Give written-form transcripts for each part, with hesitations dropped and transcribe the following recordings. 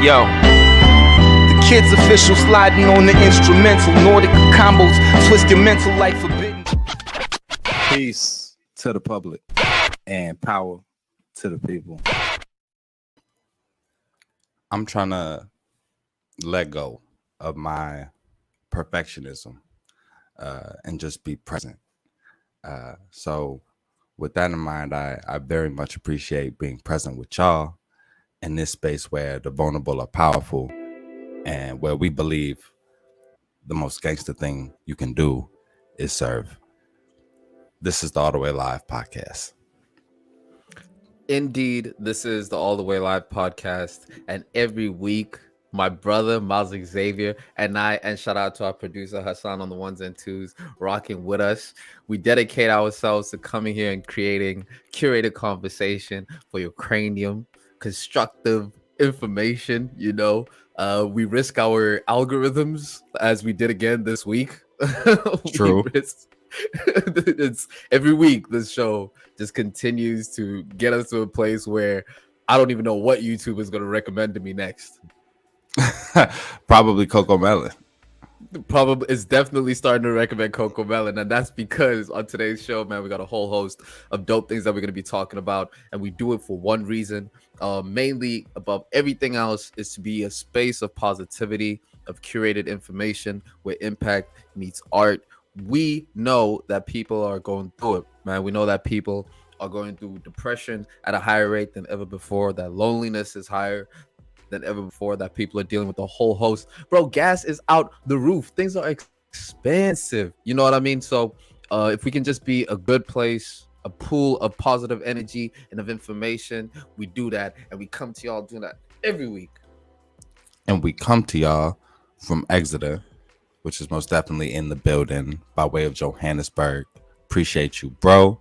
Yo, the kids official sliding on the instrumental. Nordic combos, twist your mental like forbidden. Peace to the public and power to the people. I'm trying to let go of my perfectionism and just be present. So with that in mind, I very much appreciate being present with y'all in this space where the vulnerable are powerful and where we believe the most gangster thing you can do is serve. This is the All the Way Live podcast. Indeed, this is the All the Way Live podcast, and every week my brother Miles Xavier and I, and shout out to our producer Hassan on the ones and twos, rocking with us. We dedicate ourselves to coming here and creating curated conversation for your cranium, constructive information. We risk our algorithms as we did again this week. True. It's every week this show just continues to get us to a place where I don't even know what YouTube is going to recommend to me next. Probably Cocomelon. Probably it's definitely starting to recommend Cocomelon, and that's because on today's show, man, we got a whole host of dope things that we're going to be talking about, and we do it for one reason, mainly above everything else, is to be a space of positivity, of curated information where impact meets art. We know that people are going through it, man. We know that people are going through depression at a higher rate than ever before, that loneliness is higher than ever before, that people are dealing with a whole host. Bro, gas is out the roof. Things are expensive. You know what I mean? So if we can just be a good place, a pool of positive energy and of information, we do that. And we come to y'all doing that every week. And we come to y'all from Exeter, which is most definitely in the building by way of Johannesburg. Appreciate you, bro.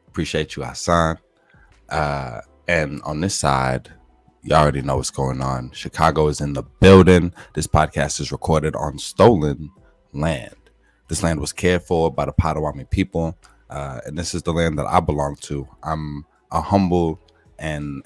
Appreciate you, Hassan. And on this side, you already know what's going on. Chicago is in the building. This podcast is recorded on stolen land. This land was cared for by the Potawatomi people, and this is the land that I belong to. I'm a humble and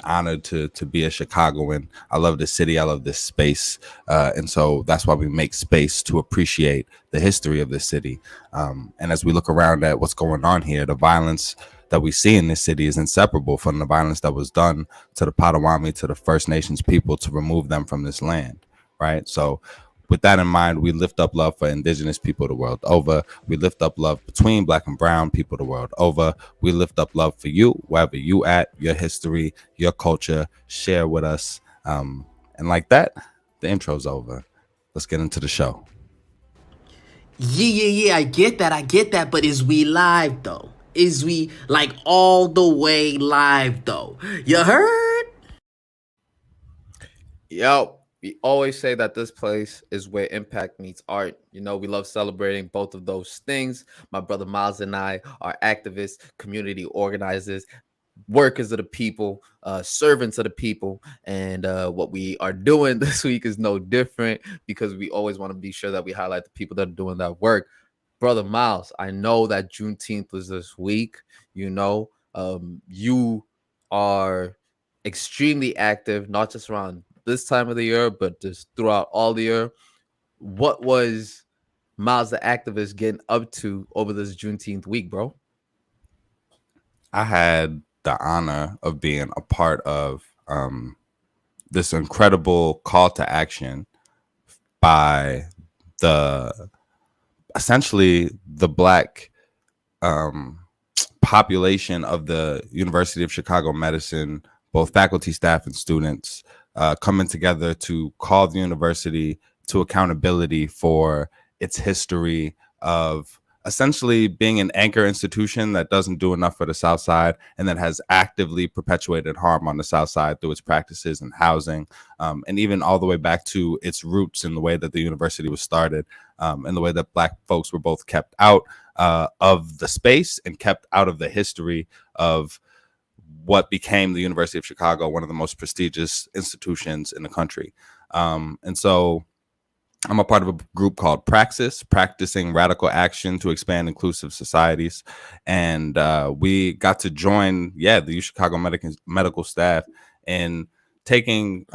honored to be a Chicagoan. I love this city. I love this space, and so that's why we make space to appreciate the history of this city. And as we look around at what's going on here, the violence that we see in this city is inseparable from the violence that was done to the Potawatomi, to the First Nations people, to remove them from this land, right? So with that in mind, we lift up love for indigenous people the world over. We lift up love between black and brown people the world over. We lift up love for you, wherever you at, your history, your culture, share with us. And like that, the intro's over. Let's get into the show. Yeah, I get that, but is we live though? Is we like all the way live though? You heard? Yo, we always say that this place is where impact meets art. We love celebrating both of those things. My brother Miles and I are activists, community organizers, workers of the people, servants of the people. And what we are doing this week is no different, because we always want to be sure that we highlight the people that are doing that work. Brother Miles, I know that Juneteenth was this week. You are extremely active, not just around this time of the year, but just throughout all the year. What was Miles the activist getting up to over this Juneteenth week, bro? I had the honor of being a part of this incredible call to action by essentially the black population of the University of Chicago Medicine, both faculty, staff, and students coming together to call the university to accountability for its history of essentially being an anchor institution that doesn't do enough for the South Side and that has actively perpetuated harm on the South Side through its practices and housing, and even all the way back to its roots in the way that the university was started, and the way that black folks were both kept out of the space and kept out of the history of what became the University of Chicago, one of the most prestigious institutions in the country. And so I'm a part of a group called Praxis, Practicing Radical Action to Expand Inclusive Societies. And we got to join, the U Chicago medical staff in taking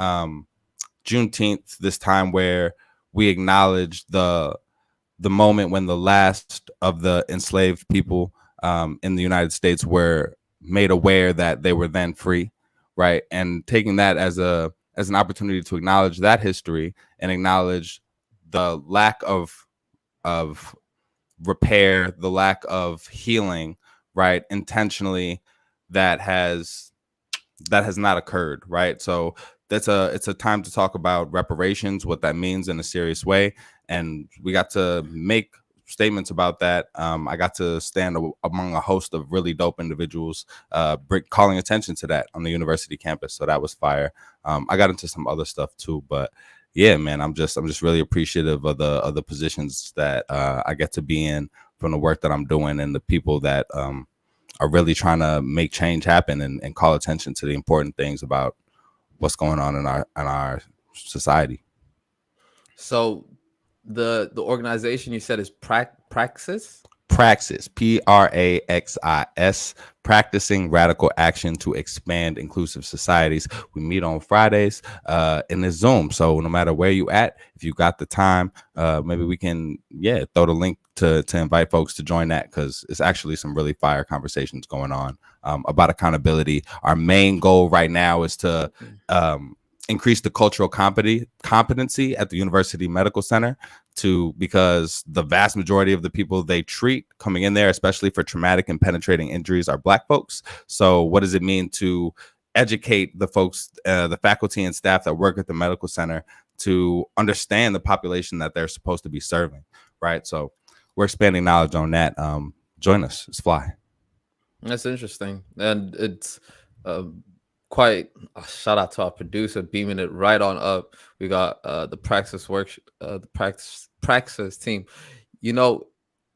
Juneteenth, this time where we acknowledge the moment when the last of the enslaved people in the United States were made aware that they were then free, right? And taking that as an opportunity to acknowledge that history and acknowledge the lack of repair, the lack of healing, right? Intentionally, that has not occurred, right? So it's a time to talk about reparations, what that means in a serious way, and we got to make statements about that. I got to stand among a host of really dope individuals, calling attention to that on the university campus. So that was fire. I got into some other stuff too, but yeah, man, I'm just really appreciative of the positions that I get to be in, from the work that I'm doing, and the people that are really trying to make change happen and call attention to the important things about what's going on in our society. So the organization you said is Praxis? Praxis, Praxis, practicing radical action to expand inclusive societies. We meet on Fridays in this Zoom. So no matter where you at, if you got the time, maybe we can throw the link to invite folks to join that, because it's actually some really fire conversations going on about accountability. Our main goal right now is to increase the cultural competency at the University Medical Center, because the vast majority of the people they treat coming in there, especially for traumatic and penetrating injuries, are Black folks. So what does it mean to educate the folks, the faculty and staff that work at the medical center, to understand the population that they're supposed to be serving, right? So we're expanding knowledge on that. Join us. It's fly. That's interesting. And it's quite shout out to our producer beaming it right on up. We got the Praxis Praxis team. You know,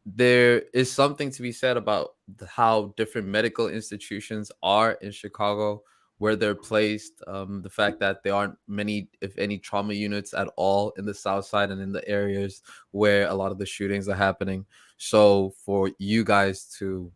there is something to be said about how different medical institutions are in Chicago, where they're placed, the fact that there aren't many, if any, trauma units at all in the South Side and in the areas where a lot of the shootings are happening. So for you guys to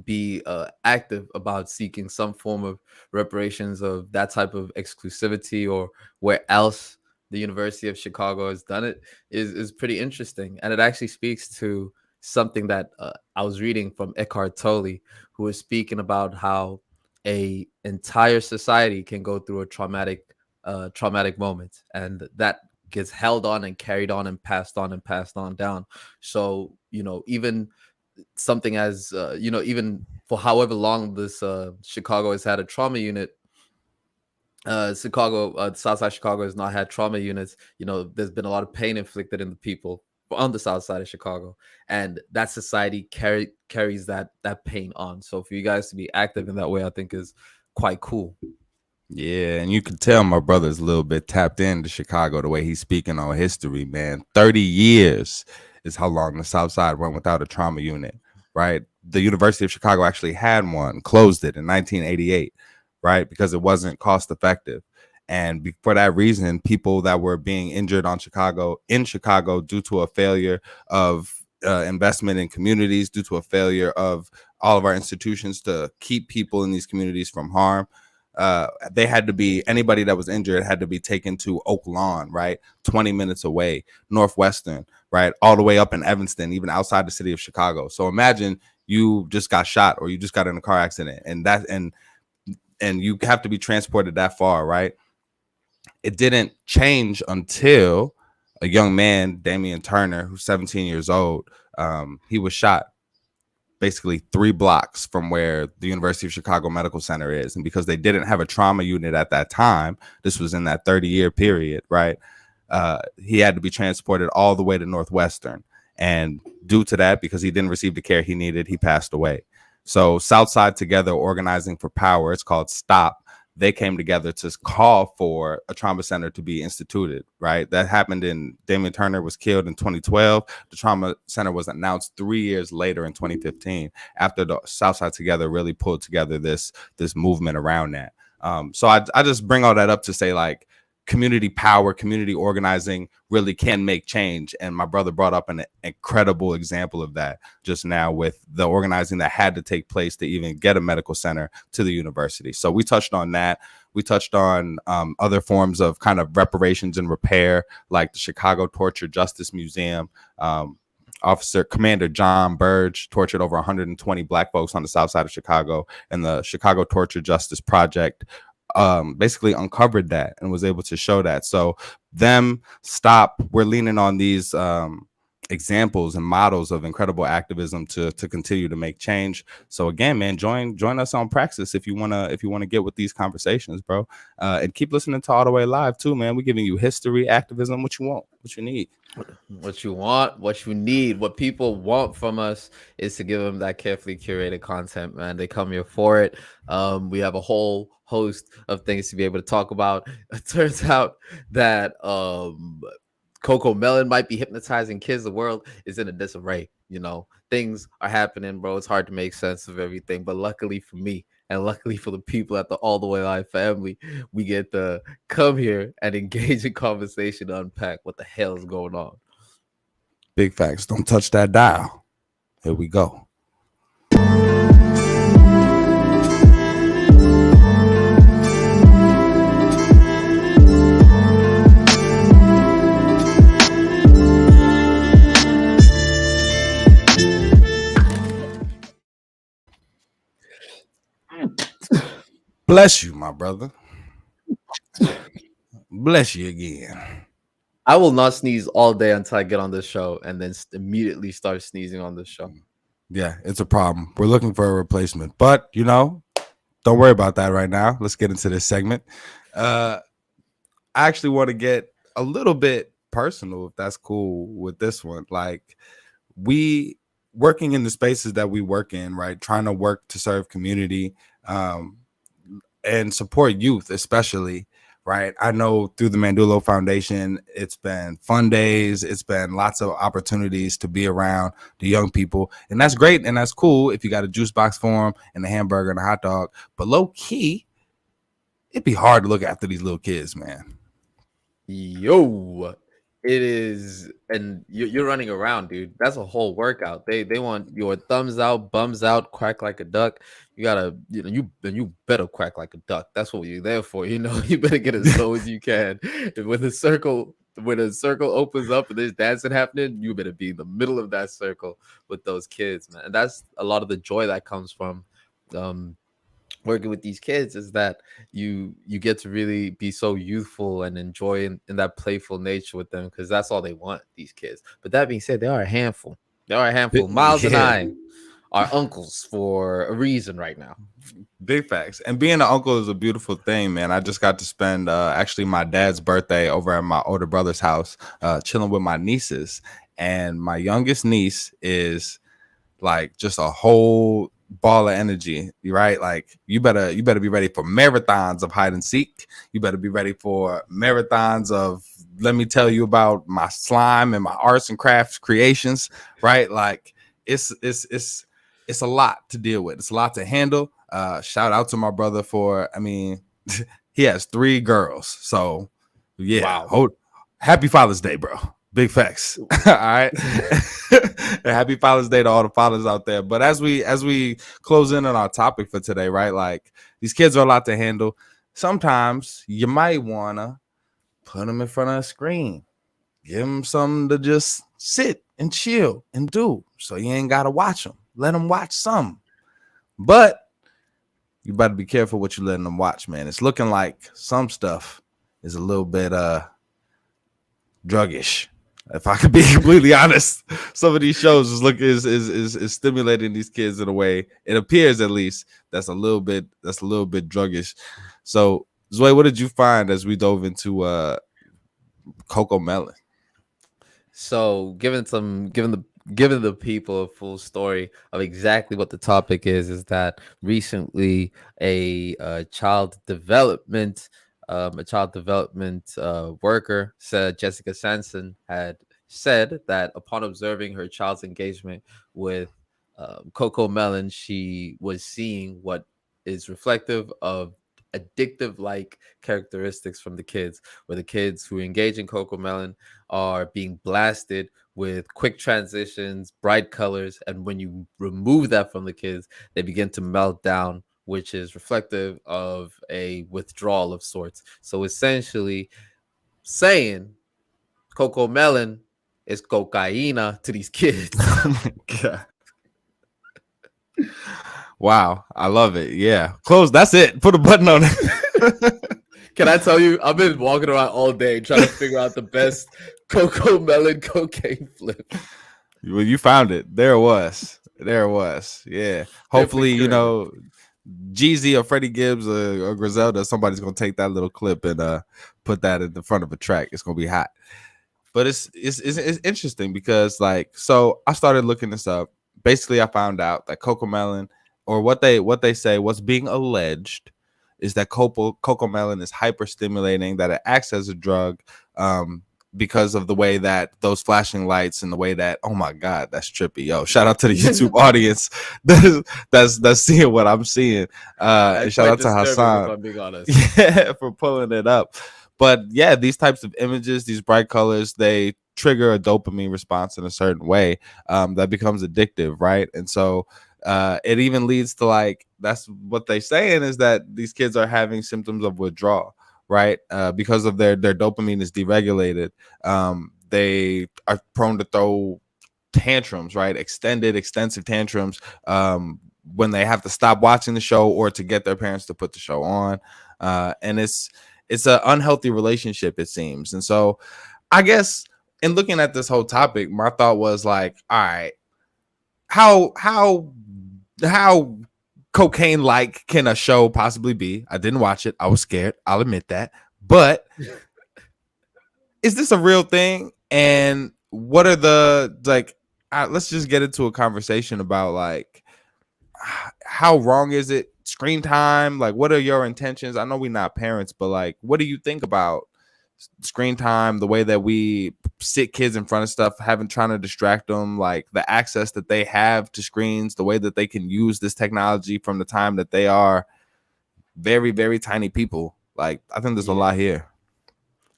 be active about seeking some form of reparations of that type of exclusivity, or where else the University of Chicago has done it, is pretty interesting. And it actually speaks to something that I was reading from Eckhart Tolle, who was speaking about how a entire society can go through a traumatic moment, and that gets held on and carried on and passed on down. So, you know, even something as even for however long this Chicago has had a trauma unit, Southside Chicago has not had trauma units. You know, there's been a lot of pain inflicted in the people on the South Side of Chicago, and that society carries that pain on. So for you guys to be active in that way, I think is quite cool. Yeah, and you can tell my brother's a little bit tapped into Chicago, the way he's speaking on history, man. 30 years is how long the South Side went without a trauma unit, right? The University of Chicago actually had one, closed it in 1988, right? Because it wasn't cost effective. And for that reason, people that were being injured in Chicago due to a failure of investment in communities, due to a failure of all of our institutions to keep people in these communities from harm, they had to be, anybody that was injured had to be taken to Oak Lawn, right? 20 minutes away, Northwestern, right? All the way up in Evanston, even outside the city of Chicago. So imagine you just got shot, or you just got in a car accident, and you have to be transported that far, right? It didn't change until a young man, Damian Turner, who's 17 years old, he was shot basically 3 blocks from where the University of Chicago Medical Center is. And because they didn't have a trauma unit at that time, this was in that 30-year period, right? He had to be transported all the way to Northwestern. And due to that, because he didn't receive the care he needed, he passed away. So Southside Together, Organizing for Power, it's called STOP. They came together to call for a trauma center to be instituted, right? That happened Damian Turner was killed in 2012. The trauma center was announced 3 years later in 2015, after the Southside Together really pulled together this movement around that. So I just bring all that up to say, like, community power, community organizing really can make change. And my brother brought up an incredible example of that just now with the organizing that had to take place to even get a medical center to the university. So we touched on that. We touched on other forms of kind of reparations and repair, like the Chicago Torture Justice Museum. Officer Commander John Burge tortured over 120 black folks on the south side of Chicago, and the Chicago Torture Justice Project basically uncovered that and was able to show that. So we're leaning on these examples and models of incredible activism to continue to make change. So again, man, join us on Praxis if you wanna get with these conversations, bro. And keep listening to All the Way Live too, man. We're giving you history, activism, what you want, what you need. What you want, what you need, what people want from us is to give them that carefully curated content, man. They come here for it. We have a whole host of things to be able to talk about. It turns out that Cocomelon might be hypnotizing kids. The world is in a disarray. You know, things are happening, bro. It's hard to make sense of everything. But luckily for me, and luckily for the people at the All the Way Live family, we get to come here and engage in conversation to unpack what the hell is going on. Big facts. Don't touch that dial. Here we go. Bless you, my brother. Bless you again. I will not sneeze all day until I get on this show and then immediately start sneezing on this show. Yeah, it's a problem. We're looking for a replacement. But, don't worry about that right now. Let's get into this segment. I actually want to get a little bit personal, if that's cool with this one. Like, we working in the spaces that we work in, right? Trying to work to serve community and support youth, especially. Right. I know through the Mandulo Foundation, it's been fun days. It's been lots of opportunities to be around the young people. And that's great. And that's cool if you got a juice box for them and a hamburger and a hot dog. But low key, it'd be hard to look after these little kids, man. Yo, it is. And you're running around, dude. That's a whole workout. They want your thumbs out, bums out, quack like a duck. You gotta, you better quack like a duck. That's what you're there for. You better get as low as you can. When a circle opens up and there's dancing happening, you better be in the middle of that circle with those kids, man. And that's a lot of the joy that comes from working with these kids, is that you get to really be so youthful and enjoy in that playful nature with them, because that's all they want, these kids. But that being said, they are a handful. Miles and I are uncles for a reason right now. Big facts. And being an uncle is a beautiful thing, man. I just got to spend actually my dad's birthday over at my older brother's house, chilling with my nieces. And my youngest niece is like just a whole ball of energy, right? Like you better be ready for marathons of hide and seek. You better be ready for marathons of, let me tell you about my slime and my arts and crafts creations, right? Like it's a lot to deal with. It's a lot to handle. Shout out to my brother for, he has 3 girls. So yeah, wow. Happy Father's Day, bro. Big facts. All right. Happy Father's Day to all the fathers out there. But as we close in on our topic for today, right? Like these kids are a lot to handle. Sometimes you might wanna put them in front of a screen, give them something to just sit and chill and do. So you ain't gotta watch them. Let them watch some. But you better be careful what you're letting them watch, man. It's looking like some stuff is a little bit druggish. If I could be completely honest, some of these shows is stimulating these kids in a way, it appears at least, that's a little bit druggish. So Zoe, what did you find as we dove into Cocomelon? So giving the people a full story of exactly what the topic is that recently a child development worker said, Jessica Sanson, had said that upon observing her child's engagement with Cocomelon, she was seeing what is reflective of addictive like characteristics from the kids, where the kids who engage in Cocomelon are being blasted with quick transitions, bright colors, and when you remove that from the kids, they begin to melt down which is reflective of a withdrawal of sorts. So essentially saying Cocomelon is cocaina to these kids. Oh my God. Wow, I love it. Yeah, close. That's it. Put a button on it. Can I tell you, I've been walking around all day trying to figure out the best Cocomelon cocaine flip. Well, you found it. There it was. There it was. Yeah. Hopefully, you know, Jeezy or Freddie Gibbs or Griselda, somebody's gonna take that little clip and put that in the front of a track. It's gonna be hot. But it's interesting because, like, so I started looking this up. Basically, I found out that Cocomelon, or what's being alleged, is that Cocomelon is hyperstimulating, that it acts as a drug, because of the way that those flashing lights and the way that, oh my God, that's trippy. Yo, shout out to the YouTube audience that's seeing what I'm seeing. And shout out to Hassan, if I'm being honest. yeah, for pulling it up. But yeah, these types of images, these bright colors, they trigger a dopamine response in a certain way that becomes addictive, right? And so it even leads to, like, that's what they're saying, is that these kids are having symptoms of withdrawal, right? Because of their dopamine is deregulated. They are prone to throw tantrums, right? Extensive tantrums when they have to stop watching the show or to get their parents to put the show on. And it's an unhealthy relationship, it seems. And so I guess in looking at this whole topic, my thought was like, all right, how cocaine like can a show possibly be? I didn't watch it. I was scared. I'll admit that. But is this a real thing? And what are the, like, let's just get into a conversation about, like, how wrong is it? Screen time, like, what are your intentions? I know we're not parents, but, like, what do you think about screen time, the way that we sit kids in front of stuff, trying to distract them, like the access that they have to screens, the way that they can use this technology from the time that they are very, very tiny people? Like, I think there's a lot here.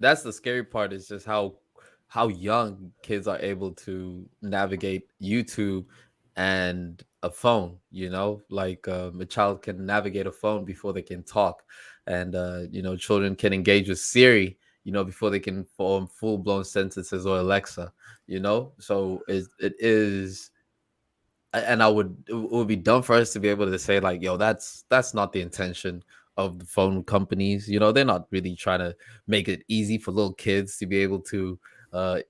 That's the scary part, is just how young kids are able to navigate YouTube and a phone, you know, like a child can navigate a phone before they can talk. And, you know, children can engage with Siri, you know, before they can form full-blown sentences, or Alexa, you know. So it is, and it would be dumb for us to be able to say, like, yo, that's not the intention of the phone companies. You know, they're not really trying to make it easy for little kids to be able to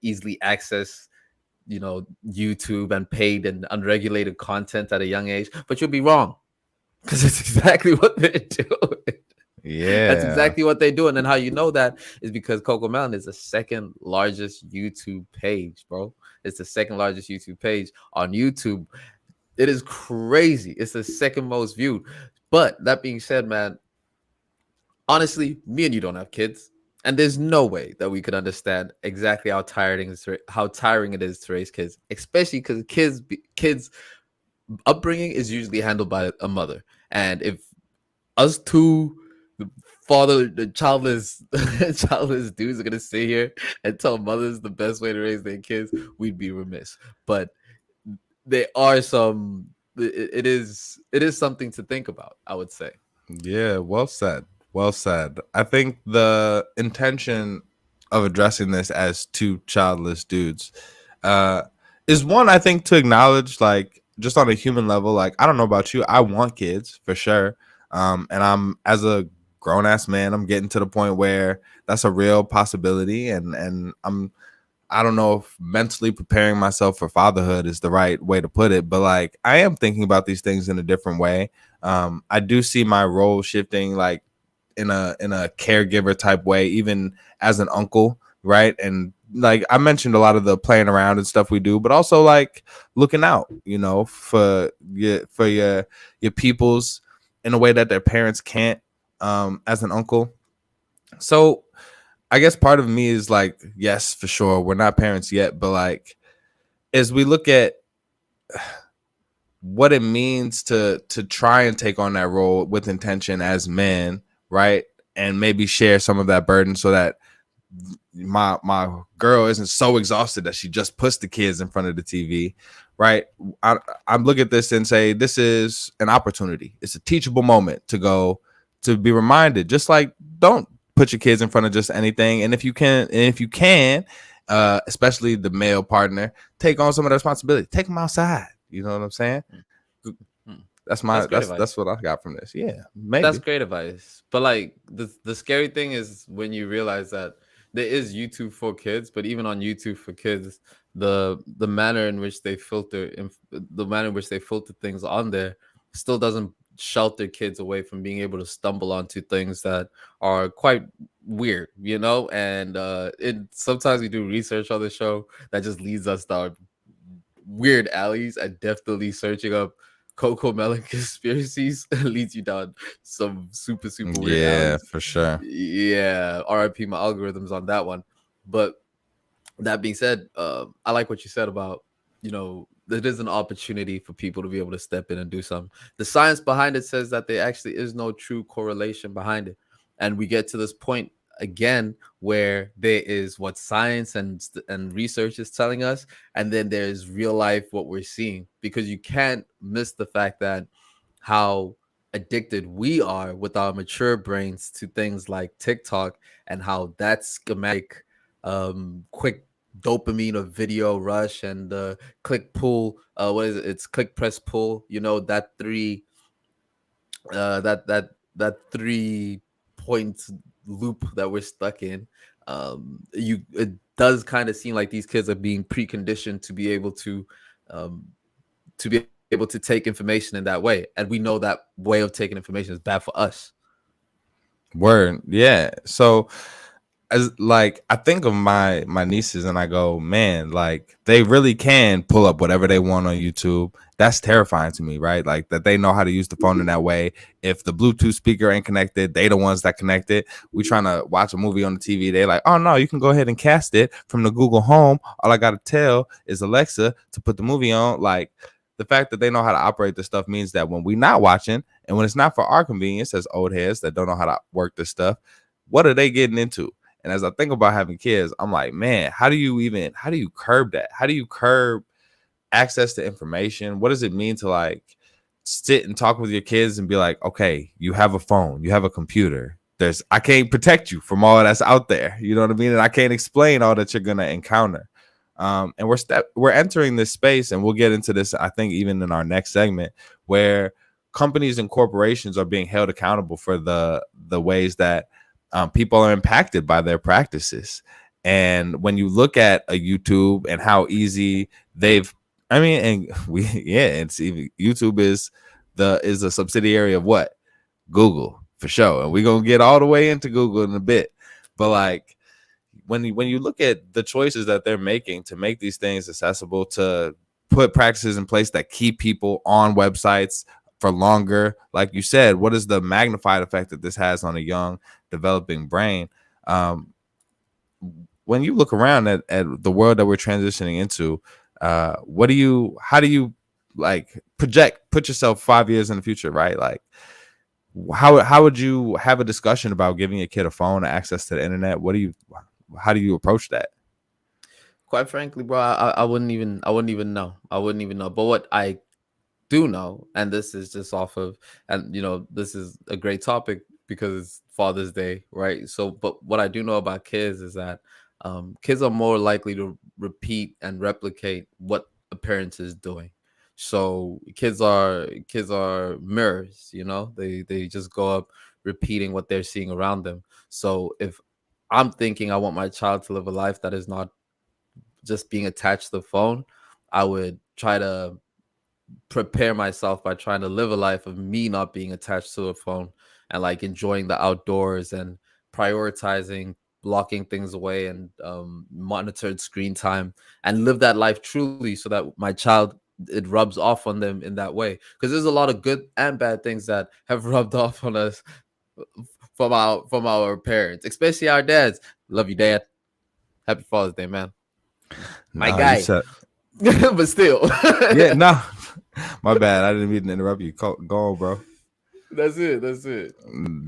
easily access, you know, YouTube and paid and unregulated content at a young age. But you'll be wrong, because it's exactly what they're doing. Yeah, that's exactly what they do. And then how you know that is because Cocomelon is the second largest YouTube page, bro. It's the second largest YouTube page on YouTube. It is crazy. It's the second most viewed. But that being said, man, honestly, me and you don't have kids, and there's no way that we could understand exactly how tiring it is to raise kids, especially because kids upbringing is usually handled by a mother. And if us two childless dudes are gonna sit here and tell mothers the best way to raise their kids, we'd be remiss. But there are some, it is something to think about, I would say. Yeah, well said. I think the intention of addressing this as two childless dudes is one, I think, to acknowledge, like, just on a human level, like, I don't know about you, I want kids for sure. And I'm, as a grown ass man, I'm getting to the point where that's a real possibility, and I don't know if mentally preparing myself for fatherhood is the right way to put it, but, like, I am thinking about these things in a different way. I do see my role shifting, like, in a caregiver type way, even as an uncle, right? And, like, I mentioned a lot of the playing around and stuff we do, but also, like, looking out, you know, for your peoples in a way that their parents can't, as an uncle. So I guess part of me is like, yes, for sure, we're not parents yet, but, like, as we look at what it means to try and take on that role with intention as men, right, and maybe share some of that burden so that my girl isn't so exhausted that she just puts the kids in front of the TV, right? I'm look at this and say this is an opportunity. It's a teachable moment to go to be reminded. Just like don't put your kids in front of just anything, and if you can, especially the male partner, take on some of the responsibility. Take them outside. You know what I'm saying? That's that's what I got from this. Yeah, maybe that's great advice. But like the scary thing is when you realize that there is YouTube for kids, but even on YouTube for kids, the manner in which they the manner in which they filter things on there still doesn't shelter kids away from being able to stumble onto things that are quite weird, you know. And sometimes we do research on the show that just leads us down weird alleys, and definitely searching up Cocomelon conspiracies leads you down some super weird alleys. for sure. Yeah, RIP my algorithms on that one. But that being said, I like what you said about, you know, it is an opportunity for people to be able to step in and do something. The science behind it says that there actually is no true correlation behind it. And we get to this point again where there is what science and research is telling us, and then there's real life what we're seeing, because you can't miss the fact that how addicted we are with our mature brains to things like TikTok, and how that schematic quick dopamine of video rush and the click pull, what is it, it's click press pull, you know, that three that 3 point loop that we're stuck in. It does kind of seem like these kids are being preconditioned to be able to take information in that way, and we know that way of taking information is bad for us. Word, yeah. So as like I think of my nieces and I go, man, like they really can pull up whatever they want on YouTube. That's terrifying to me, right? Like that they know how to use the phone in that way. If the Bluetooth speaker ain't connected, they the ones that connect it. We trying to watch a movie on the TV. They like, oh no, you can go ahead and cast it from the Google Home. All I gotta tell is Alexa to put the movie on. Like the fact that they know how to operate this stuff means that when we're not watching and when it's not for our convenience as old heads that don't know how to work this stuff, what are they getting into? And as I think about having kids, I'm like, man, how do you curb that? How do you curb access to information? What does it mean to like sit and talk with your kids and be like, okay, you have a phone, you have a computer. I can't protect you from all that's out there. You know what I mean? And I can't explain all that you're going to encounter. And we're entering this space, and we'll get into this, I think, even in our next segment, where companies and corporations are being held accountable for the ways that people are impacted by their practices. And when you look at a YouTube and how easy it's even YouTube is a subsidiary of what? Google, for sure. And we're gonna get all the way into Google in a bit. But like when you look at the choices that they're making to make these things accessible, to put practices in place that keep people on websites for longer, like you said, what is the magnified effect that this has on a young developing brain? When you look around at the world that we're transitioning into, how do you like put yourself 5 years in the future, right? Like how would you have a discussion about giving a kid a phone, access to the internet? How do you approach that? Quite frankly, bro, I wouldn't even know. But what I do know, and this is just off of, and you know, this is a great topic because it's Father's Day, right? So, but what I do know about kids is that kids are more likely to repeat and replicate what a parent is doing. So kids are mirrors, you know. They just go up repeating what they're seeing around them. So if I'm thinking I want my child to live a life that is not just being attached to the phone, I would try to prepare myself by trying to live a life of me not being attached to a phone and like enjoying the outdoors and prioritizing blocking things away and monitored screen time, and live that life truly so that my child, it rubs off on them in that way. Because there's a lot of good and bad things that have rubbed off on us from our parents, especially our dads. Love you, Dad. Happy Father's Day, man. My guy. But still. Yeah, no. My bad. I didn't mean to interrupt you. Go on, bro. That's it. That's it.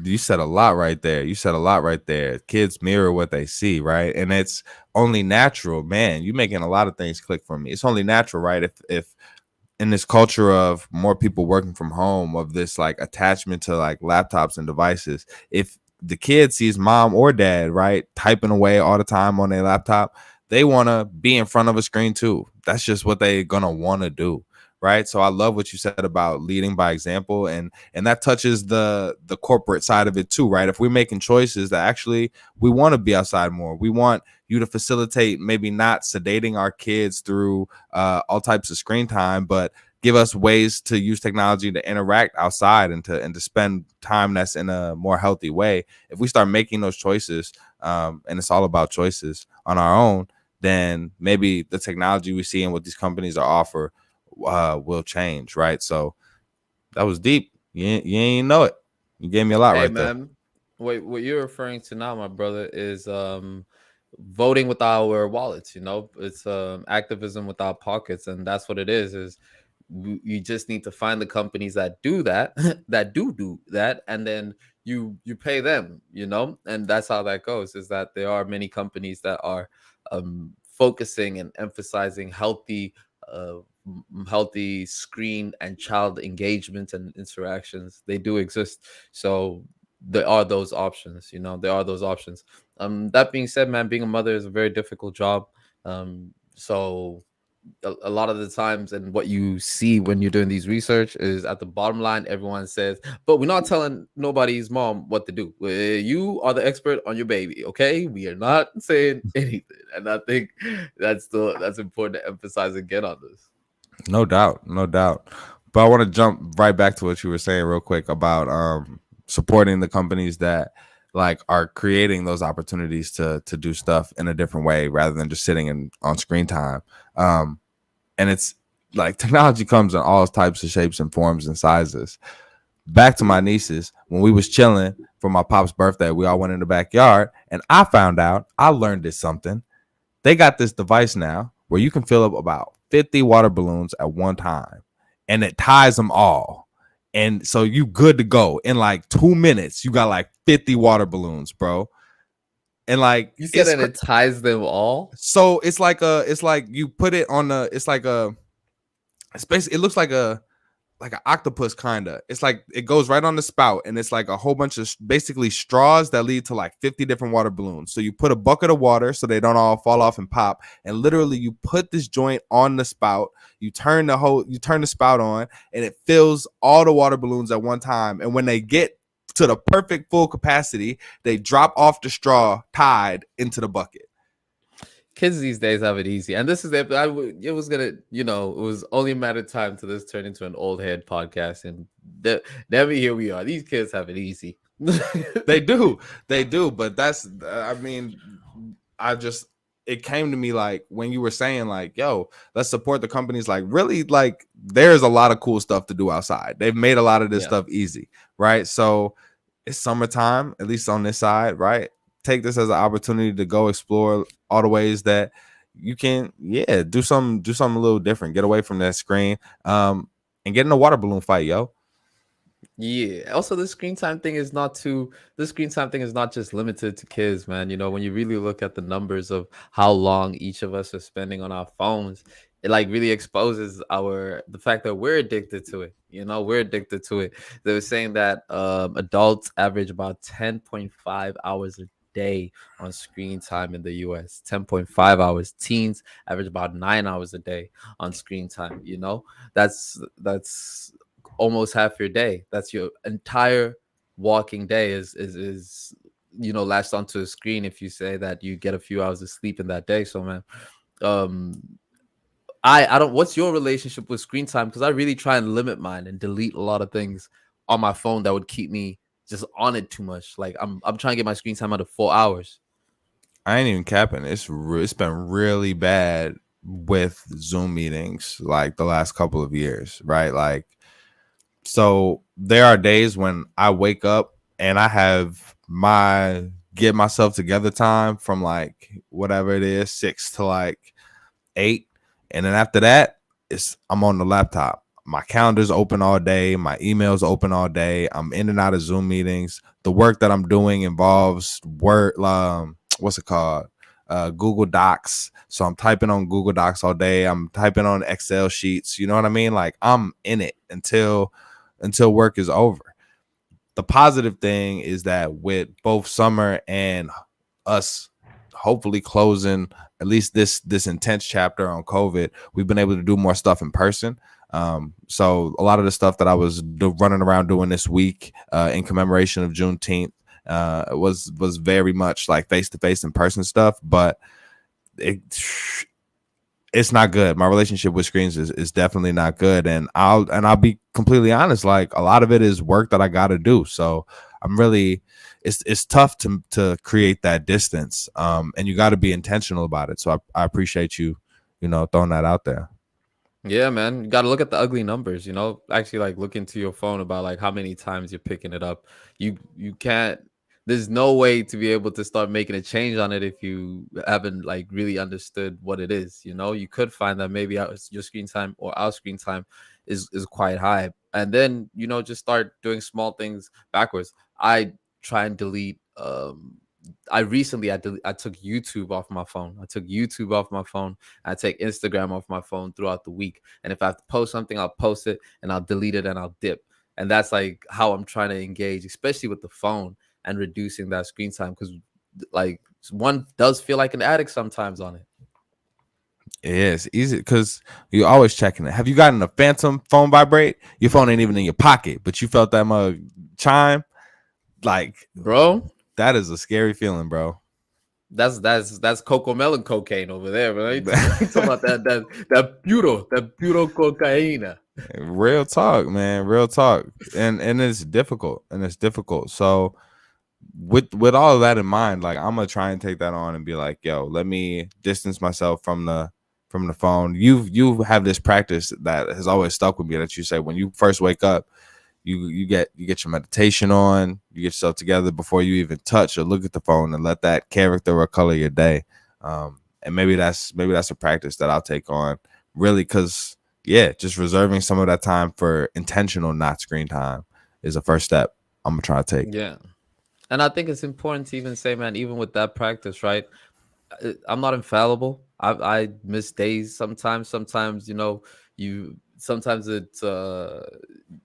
You said a lot right there. You said a lot right there. Kids mirror what they see, right? And it's only natural, man. You making a lot of things click for me. It's only natural, right? If in this culture of more people working from home, of this like attachment to like laptops and devices, if the kid sees mom or dad, right, typing away all the time on their laptop, they want to be in front of a screen too. That's just what they're gonna want to do, right? So I love what you said about leading by example, and that touches the corporate side of it too, right? If we're making choices that actually we want to be outside more, we want you to facilitate maybe not sedating our kids through all types of screen time, but give us ways to use technology to interact outside and to spend time that's in a more healthy way. If we start making those choices, and it's all about choices on our own, then maybe the technology we see and what these companies are offer will change, right? So that was deep. You ain't know it. You gave me a lot Hey, right there. man. Wait, what you're referring to now, my brother, is voting with our wallets. It's activism with our pockets, and that's what it is you just need to find the companies that do that that do that, and then you pay them, and that's how that goes. Is that there are many companies that are focusing and emphasizing healthy screen and child engagement and interactions. They do exist. So there are those options. There are those options. That being said, man, being a mother is a very difficult job. So a lot of the times, and what you see when you're doing these research, is at the bottom line everyone says, but we're not telling nobody's mom what to do. You are the expert on your baby, okay? We are not saying anything. And I think that's important to emphasize again on this. No doubt, no doubt. But I want to jump right back to what you were saying real quick about supporting the companies that like are creating those opportunities to do stuff in a different way rather than just sitting on screen time. And it's like technology comes in all types of shapes and forms and sizes. Back to my nieces, when we was chilling for my pop's birthday, we all went in the backyard, and I learned this something. They got this device now where you can fill up about 50 water balloons at one time, and it ties them all. And so you good to go. In like 2 minutes, you got like 50 water balloons, bro. And like You said that it ties them all. So it's like you put it on it's basically, it looks like an octopus kind of. It's like it goes right on the spout, and it's like a whole bunch of basically straws that lead to like 50 different water balloons. So you put a bucket of water so they don't all fall off and pop, and literally you put this joint on the spout, you turn the spout on, and it fills all the water balloons at one time. And when they get to the perfect full capacity, they drop off the straw tied into the bucket. Kids these days have it easy, and this is it. It was gonna, it was only a matter of time till this turned into an old head podcast, and here we are. These kids have it easy. They do, but that's, I mean, it came to me like when you were saying like, yo, let's support the companies. Like, really, like there's a lot of cool stuff to do outside. They've made a lot of this stuff easy, right? So it's summertime, at least on this side, right? Take this as an opportunity to go explore all the ways that you can, do something a little different. Get away from that screen, and get in a water balloon fight, yo. Yeah. Also, the screen time thing is not just limited to kids, man. When you really look at the numbers of how long each of us are spending on our phones, it like really exposes the fact that we're addicted to it. We're addicted to it. They were saying that adults average about 10.5 hours a day on screen time in the US. 10.5 hours. Teens average about 9 hours a day on screen time. That's almost half your day. That's your entire walking day is latched onto a screen, if you say that you get a few hours of sleep in that day. So, man, I don't, what's your relationship with screen time? Because I really try and limit mine and delete a lot of things on my phone that would keep me just on it too much. Like I'm trying to get my screen time out of 4 hours. I ain't even capping. It's been really bad with Zoom meetings like the last couple of years, right? Like, so there are days when I wake up and I have my get myself together time from like whatever it is, 6 to like 8. And then after that, I'm on the laptop. My calendar's open all day. My email's open all day. I'm in and out of Zoom meetings. The work that I'm doing involves Word. What's it called? Google Docs. So I'm typing on Google Docs all day. I'm typing on Excel sheets. You know what I mean? Like I'm in it until work is over. The positive thing is that with both summer and us hopefully closing at least this intense chapter on COVID, we've been able to do more stuff in person. So a lot of the stuff that I was running around doing this week in commemoration of Juneteenth was very much like face-to-face in person stuff, but it's not good. My relationship with screens is definitely not good. And I'll be completely honest, like a lot of it is work that I got to do. So I'm really, it's tough to create that distance. And you got to be intentional about it. So I appreciate you, throwing that out there. Yeah, man. You got to look at the ugly numbers, actually like look into your phone about like how many times you're picking it up. You can't, there's no way to be able to start making a change on it if you haven't like really understood what it is. You could find that maybe your screen time or our screen time is quite high. And then, just start doing small things backwards. I try and delete, I took YouTube off my phone. I take Instagram off my phone throughout the week. And if I have to post something, I'll post it and I'll delete it and I'll dip. And that's like how I'm trying to engage, especially with the phone and reducing that screen time. Because like one does feel like an addict sometimes on it. Yeah, it's easy because you're always checking it. Have you gotten a phantom phone vibrate? Your phone ain't even in your pocket, but you felt that mug chime. Like, bro, that is a scary feeling, bro. That's Cocomelon cocaine over there, bro. You talking about that puro cocaine. Real talk, man. Real talk. And it's difficult. So with all of that in mind, like I'm gonna try and take that on and be like, yo, let me distance myself from the phone. You have this practice that has always stuck with me that you say when you first wake up, you get your meditation on, you get yourself together before you even touch or look at the phone and let that character or color your day. And maybe that's a practice that I'll take on, really, because just reserving some of that time for intentional not screen time is a first step I'm gonna try to take. Yeah. And I think it's important to even say, man, even with that practice, right? I'm not infallible. I miss days sometimes. Sometimes, sometimes it's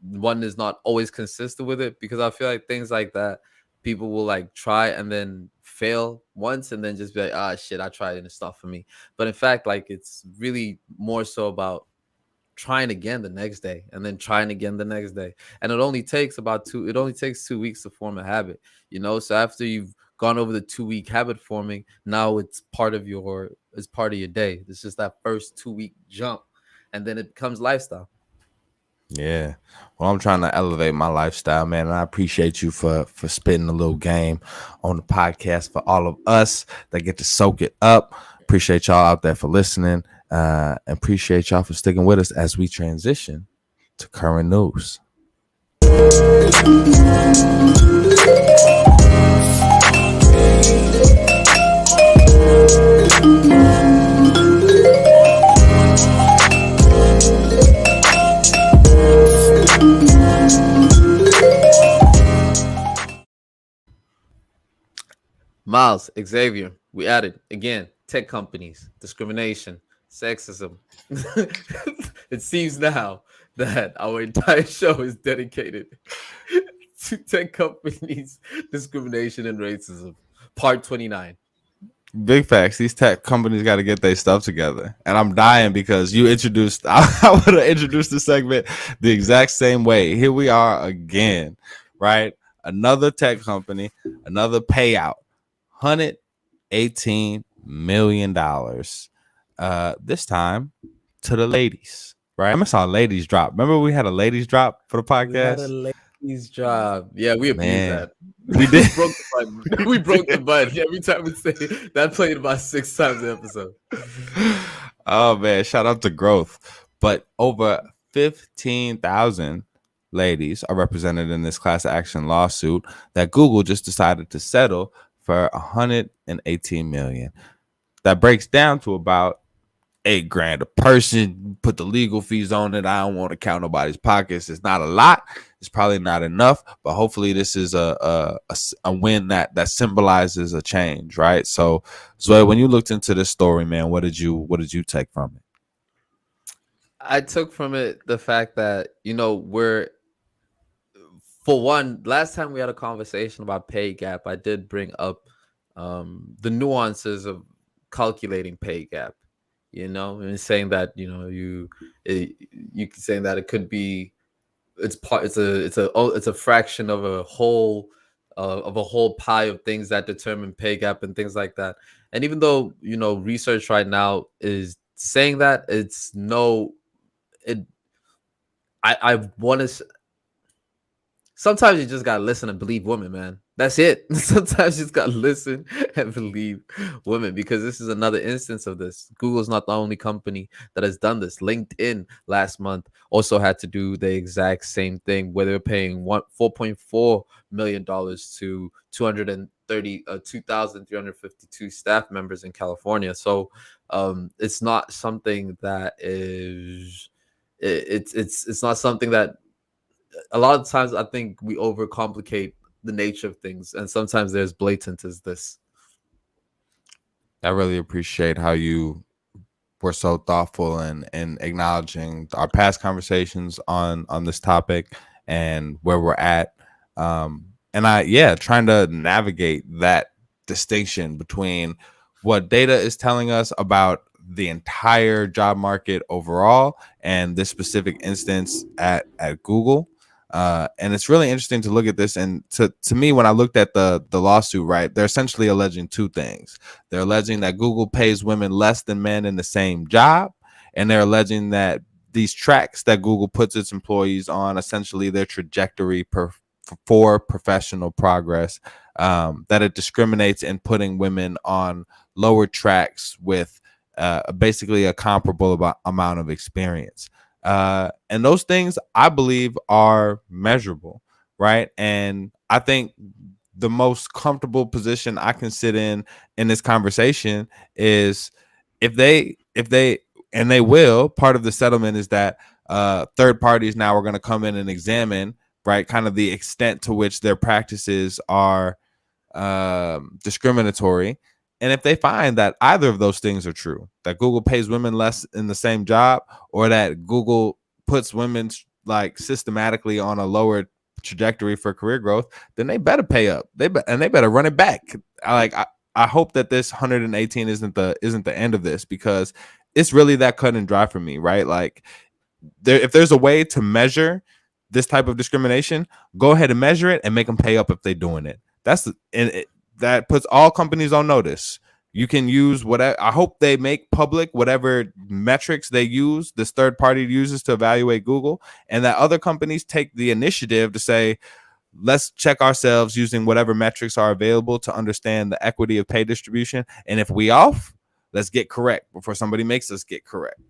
one is not always consistent with it, because I feel like things like that, people will like try and then fail once and then just be like, shit, I tried and it's not for me. But in fact, like it's really more so about trying again the next day and then trying again the next day. And it only takes 2 weeks to form a habit, so after you've gone over the 2-week habit forming, now it's part of your day. It's just that first 2-week jump, and then it becomes lifestyle. Yeah. Well, I'm trying to elevate my lifestyle, man. And I appreciate you for spitting a little game on the podcast for all of us that get to soak it up. Appreciate y'all out there for listening. And appreciate y'all for sticking with us as we transition to current news. Miles, Xavier, we added again tech companies, discrimination, sexism. It seems now that our entire show is dedicated to tech companies, discrimination, and racism. Part 29. Big facts. These tech companies got to get their stuff together. And I'm dying because you introduced, I would have introduced the segment the exact same way. Here we are again, right? Another tech company, another payout. $118 million. This time to the ladies, right? I saw ladies drop. Remember we had a ladies drop for the podcast? We had a ladies drop. Yeah, we abused that. We did. We broke the button. Every time we say it, that played about 6 times the episode. Oh man, shout out to growth. But over 15,000 ladies are represented in this class action lawsuit that Google just decided to settle for $118 million. That breaks down to about $8,000 a person. Put the legal fees on it. I don't want to count nobody's pockets. It's not a lot. It's probably not enough, but hopefully this is a win that symbolizes a change, right? So, Zoe, when you looked into this story, man, what did you take from it? I took from it the fact that, we're, for one, last time we had a conversation about pay gap, I did bring up the nuances of calculating pay gap, and saying that, you saying that it could be, it's a fraction of a whole pie of things that determine pay gap and things like that. And even though, research right now is saying that, it's no, it I want to, sometimes you just gotta listen and believe women, man. That's it. Sometimes you just gotta listen and believe women, because this is another instance of this. Google's not the only company that has done this. LinkedIn last month also had to do the exact same thing, where they're paying $4.4 million to 2,352 staff members in California. So it's not something that is it's not something that, a lot of times I think we overcomplicate the nature of things, and sometimes there's blatant as this. I really appreciate how you were so thoughtful and acknowledging our past conversations on this topic and where we're at. And trying to navigate that distinction between what data is telling us about the entire job market overall and this specific instance at Google. And it's really interesting to look at this. And to me, when I looked at the lawsuit, right, they're essentially alleging two things. They're alleging that Google pays women less than men in the same job, and they're alleging that these tracks that Google puts its employees on, essentially their trajectory for professional progress, that it discriminates in putting women on lower tracks with basically a comparable amount of experience. And those things, I believe, are measurable, right? And I think the most comfortable position I can sit in this conversation is if they and they will, part of the settlement is that third parties now are going to come in and examine, right, kind of the extent to which their practices are discriminatory. And if they find that either of those things are true, that Google pays women less in the same job, or that Google puts women like systematically on a lower trajectory for career growth, then they better pay up. They better run it back. I hope that this 118 isn't the end of this, because it's really that cut and dry for me, right? Like, if there's a way to measure this type of discrimination, go ahead and measure it and make them pay up if they're doing it. That puts all companies on notice. You can use whatever. I hope they make public whatever metrics they use, this third party uses to evaluate Google, and that other companies take the initiative to say, let's check ourselves using whatever metrics are available to understand the equity of pay distribution. And if we off, let's get correct before somebody makes us get correct.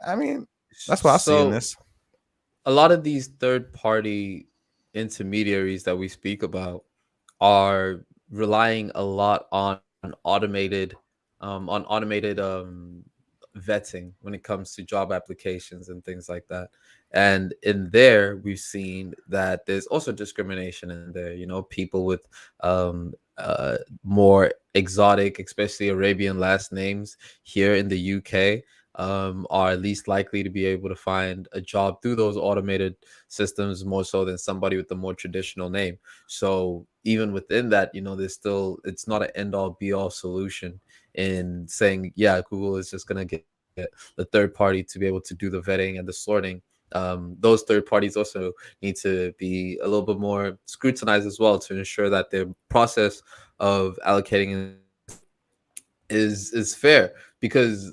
I mean, that's what I see in this. A lot of these third party intermediaries that we speak about are relying a lot on automated vetting when it comes to job applications and things like that. And in there, we've seen that there's also discrimination in there. People with more exotic, especially Arabian last names here in the UK are least likely to be able to find a job through those automated systems, more so than somebody with a more traditional name. So even within that, there's still, it's not an end all be all solution in saying, yeah, Google is just going to get the third party to be able to do the vetting and the sorting. Those third parties also need to be a little bit more scrutinized as well, to ensure that their process of allocating is fair, because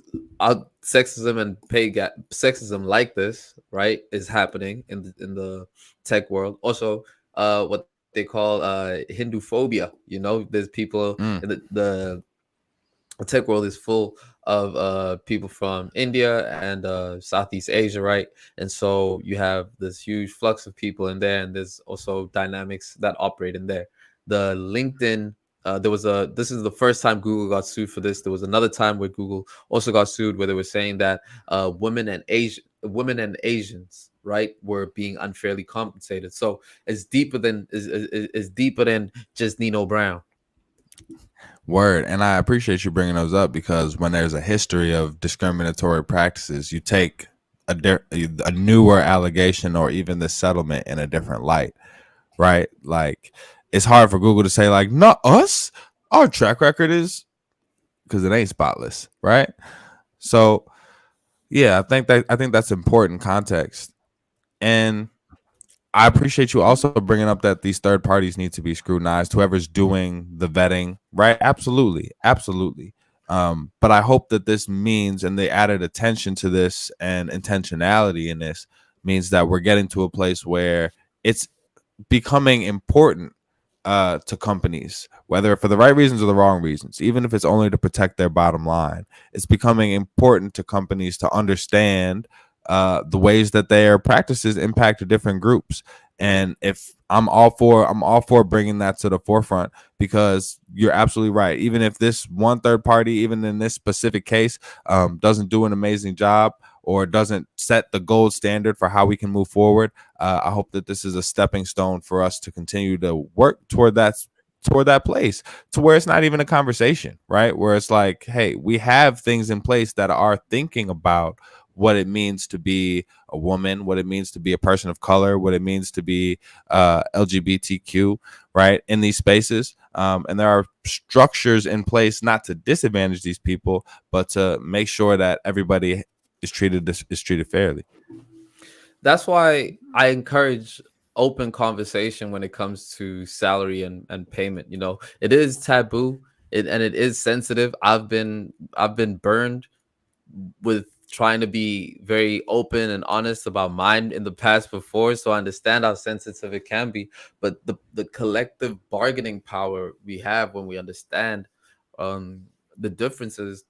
sexism and pay gap, sexism like this, right, is happening in the tech world. Also, what they call Hindu phobia. There's people in the tech world is full of people from India and Southeast Asia, right? And so you have this huge flux of people in there, and there's also dynamics that operate in there. The LinkedIn this is the first time Google got sued for this. There was another time where Google also got sued where they were saying that women and Asians, right, were being unfairly compensated. So it's deeper than is deeper than just Nino Brown. Word. And I appreciate you bringing those up, because when there's a history of discriminatory practices, you take a newer allegation or even the settlement in a different light, right? Like, it's hard for Google to say, like, not us. Our track record is, because it ain't spotless, right? So, yeah, I think that's important context. And I appreciate you also bringing up that these third parties need to be scrutinized. Whoever's doing the vetting, right? Absolutely, absolutely. But I hope that this means, and they added attention to this and intentionality in this, means that we're getting to a place where it's becoming important to companies, whether for the right reasons or the wrong reasons, even if it's only to protect their bottom line. It's becoming important to companies to understand the ways that their practices impact different groups. And if I'm all for bringing that to the forefront, because you're absolutely right. Even if this one third party, even in this specific case, doesn't do an amazing job or doesn't set the gold standard for how we can move forward, I hope that this is a stepping stone for us to continue to work toward that place, to where it's not even a conversation, right? Where it's like, hey, we have things in place that are thinking about what it means to be a woman, what it means to be a person of color, what it means to be LGBTQ, right, in these spaces. And there are structures in place not to disadvantage these people, but to make sure that everybody is treated fairly. That's why I encourage open conversation when it comes to salary and payment. You know, it is taboo, and it is sensitive. I've been burned with trying to be very open and honest about mine in the past before, so I understand how sensitive it can be. But the collective bargaining power we have when we understand the differences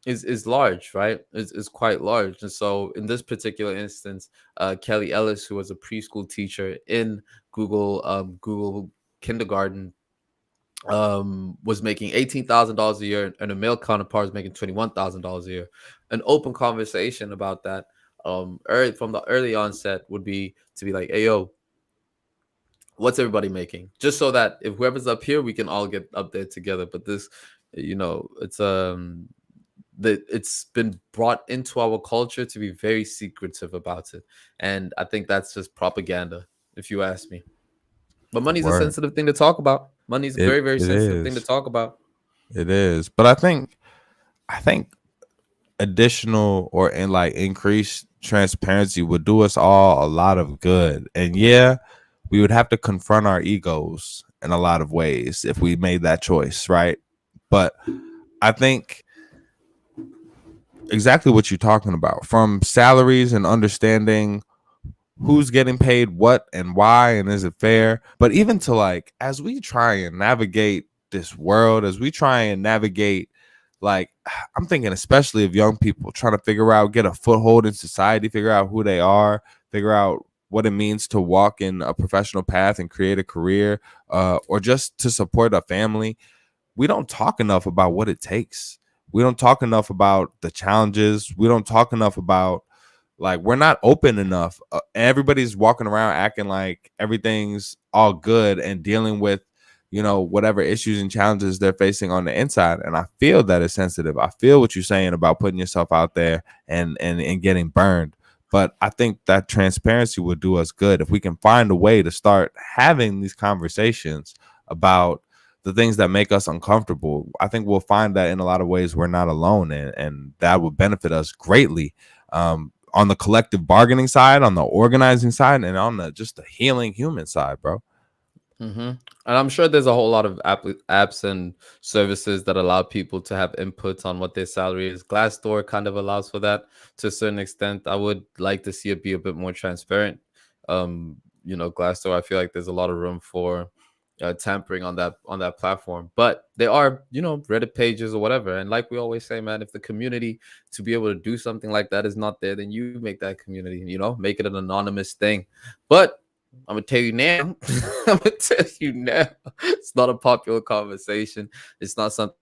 is large, right? Is quite large. And so in this particular instance, Kelly Ellis, who was a preschool teacher in Google kindergarten, was making $18,000 a year, and a male counterpart was making $21,000 a year. An open conversation about that, from the early onset, would be to be like, "Hey, yo, what's everybody making?" Just so that if whoever's up here, we can all get up there together. But this, it's been brought into our culture to be very secretive about it, and I think that's just propaganda, if you ask me. But money's a Word. sensitive thing to talk about. Money's a very, very It sensitive thing to is. talk about. It is. But I think additional or in like increased transparency would do us all a lot of good. And yeah, we would have to confront our egos in a lot of ways if we made that choice, right? But I think exactly what you're talking about, from salaries and understanding who's getting paid what and why, and is it fair, but even to, like, as we try and navigate this world, as we try and navigate, like, I'm thinking especially of young people trying to figure out, get a foothold in society, figure out who they are, figure out what it means to walk in a professional path and create a career, or just to support a family. We don't talk enough about what it takes. We don't talk enough about the challenges. We don't talk enough about, like, we're not open enough. Everybody's walking around acting like everything's all good and dealing with, whatever issues and challenges they're facing on the inside. And I feel that it's sensitive. I feel what you're saying about putting yourself out there and getting burned. But I think that transparency would do us good if we can find a way to start having these conversations about the things that make us uncomfortable. I think we'll find that in a lot of ways we're not alone, and that will benefit us greatly. On the collective bargaining side, on the organizing side, and on the healing human side, bro. And I'm sure there's a whole lot of apps and services that allow people to have inputs on what their salary is. Glassdoor kind of allows for that to a certain extent. I would like to see it be a bit more transparent. Glassdoor, I feel like there's a lot of room for tampering on that platform, but there are Reddit pages or whatever. And like we always say, man, if the community to be able to do something like that is not there, then you make that community, make it an anonymous thing. But I'm gonna tell you now. I'm gonna tell you now. It's not a popular conversation. It's not something.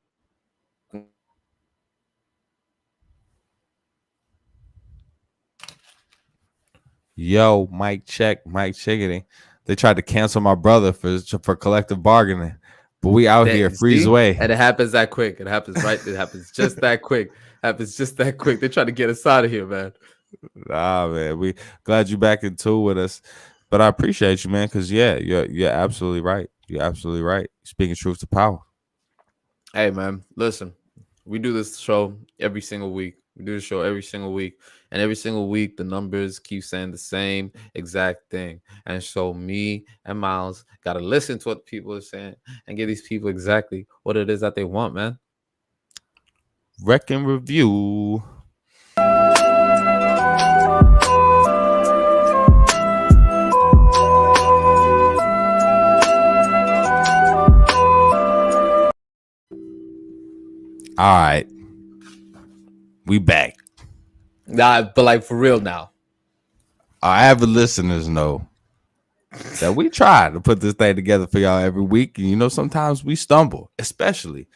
Yo, mic check, mic checking. They tried to cancel my brother for collective bargaining, but we out here freeze See? away. And it happens that quick. It happens right. It happens just that quick. Happens just that quick. They're trying to get us out of here, man. Man, we glad you back in tune with us, but I appreciate you, man. Because you're absolutely right. You're absolutely right. Speaking truth to power. Hey, man, listen. We do this show every single week. We do the show every single week. And every single week, the numbers keep saying the same exact thing. And so me and Miles got to listen to what people are saying and give these people exactly what it is that they want, man. Rec and review. All right. We back. Nah, but like for real now. Our avid listeners know that we try to put this thing together for y'all every week. And, you know, sometimes we stumble, especially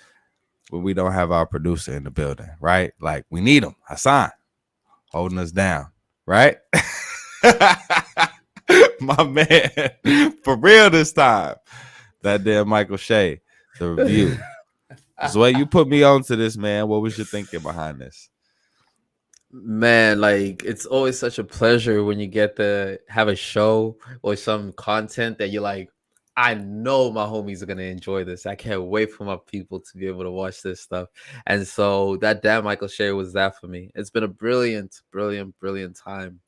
when we don't have our producer in the building, right? Like, we need him, Hassan, holding us down, right? My man, for real this time. That damn Michael Shea, the review. Zoe, you put me on to this, man. What was your thinking behind this? Man, like it's always such a pleasure when you get to have a show or some content that you're like, I know my homies are gonna enjoy this. I can't wait for my people to be able to watch this stuff. And so that damn Michael Shea was that for me. It's been a brilliant, brilliant, brilliant time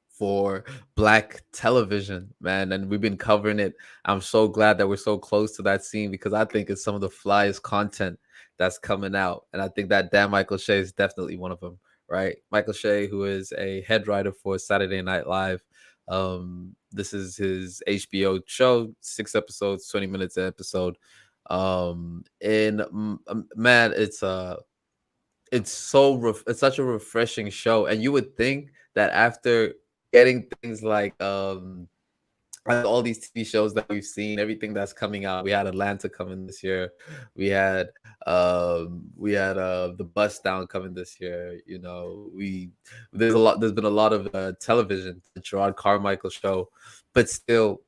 for Black television, man. And we've been covering it. I'm so glad that we're so close to that scene because I think it's some of the flyest content that's coming out. And I think that damn Michael Shea is definitely one of them, right? Michael Shea, who is a head writer for Saturday Night Live. This is his HBO show, 6 episodes, 20 minutes an episode. Man, it's it's such a refreshing show. And you would think that after getting things like all these TV shows that we've seen, everything that's coming out. We had Atlanta coming this year. We had the Bust Down coming this year. You know, there's been a lot of television, the Gerard Carmichael show, but still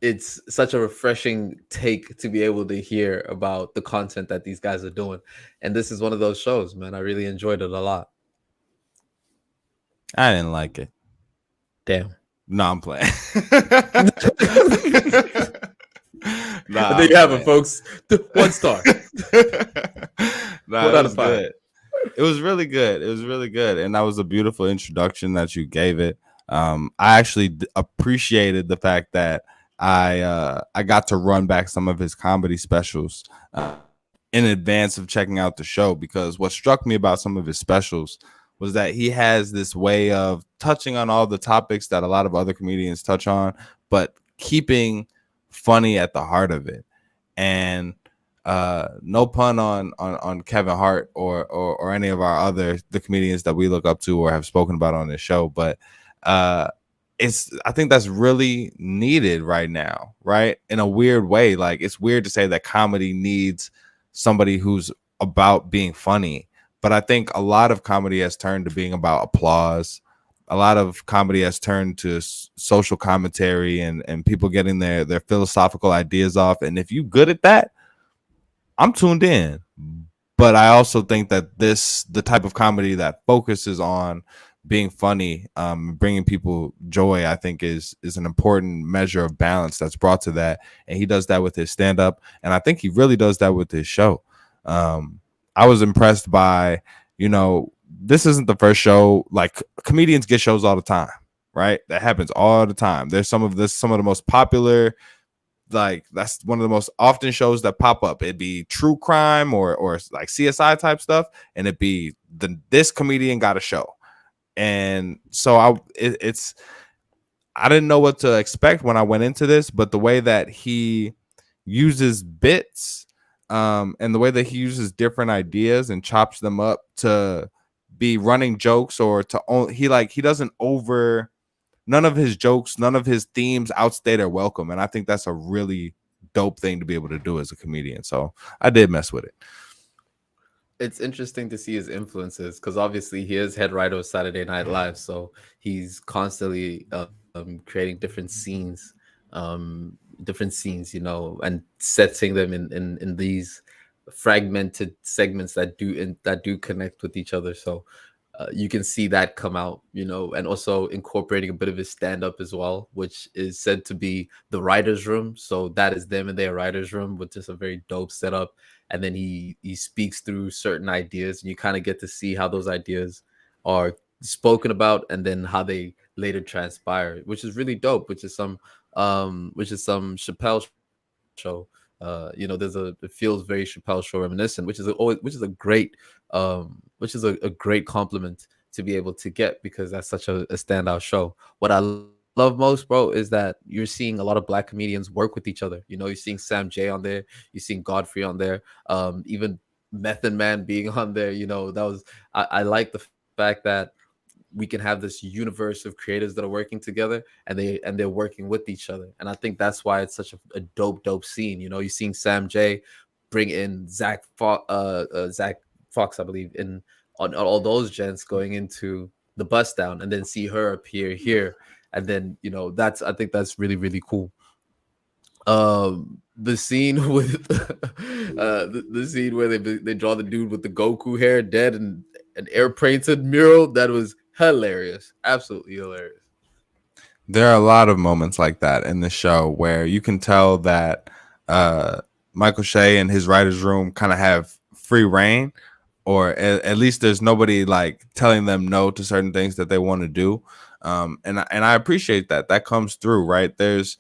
it's such a refreshing take to be able to hear about the content that these guys are doing. And this is one of those shows, man. I really enjoyed it a lot. I didn't like it. Damn. No, I'm playing. There you have it, folks. 1 star. 1 out of 5. It was really good. It was really good. And that was a beautiful introduction that you gave it. I actually appreciated the fact that I got to run back some of his comedy specials in advance of checking out the show, because what struck me about some of his specials was that he has this way of touching on all the topics that a lot of other comedians touch on, but keeping funny at the heart of it. And no pun on Kevin Hart or any of the comedians that we look up to or have spoken about on this show, but I think that's really needed right now, right? In a weird way. Like, it's weird to say that comedy needs somebody who's about being funny, but I think a lot of comedy has turned to being about applause. A lot of comedy has turned to social commentary and people getting their philosophical ideas off. And if you're good at that, I'm tuned in. But I also think that the type of comedy that focuses on being funny, bringing people joy, I think is an important measure of balance that's brought to that. And he does that with his stand-up. And I think he really does that with his show. I was impressed by, this isn't the first show. Like, comedians get shows all the time, right? That happens all the time. There's some of the most popular, like, that's one of the most often shows that pop up. It'd be true crime or like CSI type stuff, and it'd be this comedian got a show. And so I didn't know what to expect when I went into this, but the way that he uses bits, and the way that he uses different ideas and chops them up to be running jokes, or he doesn't over none of his jokes, none of his themes outstay their welcome. And I think that's a really dope thing to be able to do as a comedian. So I did mess with it. It's interesting to see his influences because obviously he is head writer of Saturday Night Live, so he's constantly creating different scenes, you know, and setting them in these fragmented segments that do connect with each other. So you can see that come out, you know, and also incorporating a bit of his stand up as well, which is said to be the writer's room. So that is them in their writer's room with just a very dope setup. And then he speaks through certain ideas, and you kind of get to see how those ideas are spoken about and then how they later transpire, which is really dope, which is some Chappelle show. You know, it feels very Chappelle show reminiscent, which is a great compliment to be able to get because that's such a standout show. What I love most, bro, is that you're seeing a lot of black comedians work with each other. You know, you're seeing Sam J on there, you're seeing Godfrey on there, even Method Man being on there. You know, I like the fact that we can have this universe of creators that are working together and they're working with each other. And I think that's why it's such a dope scene. You know, you're seeing Sam J bring in Zach Fox, I believe, in on all those gents going into the bust down, and then see her appear here, and then you know I think that's really cool. The scene with the scene where they draw the dude with the Goku hair dead and an air painted mural, that was hilarious, absolutely hilarious. There are a lot of moments like that in the show where you can tell that Michael Shea and his writer's room kind of have free reign, or at least there's nobody like telling them no to certain things that they want to do. And I appreciate that. That comes through, right? There's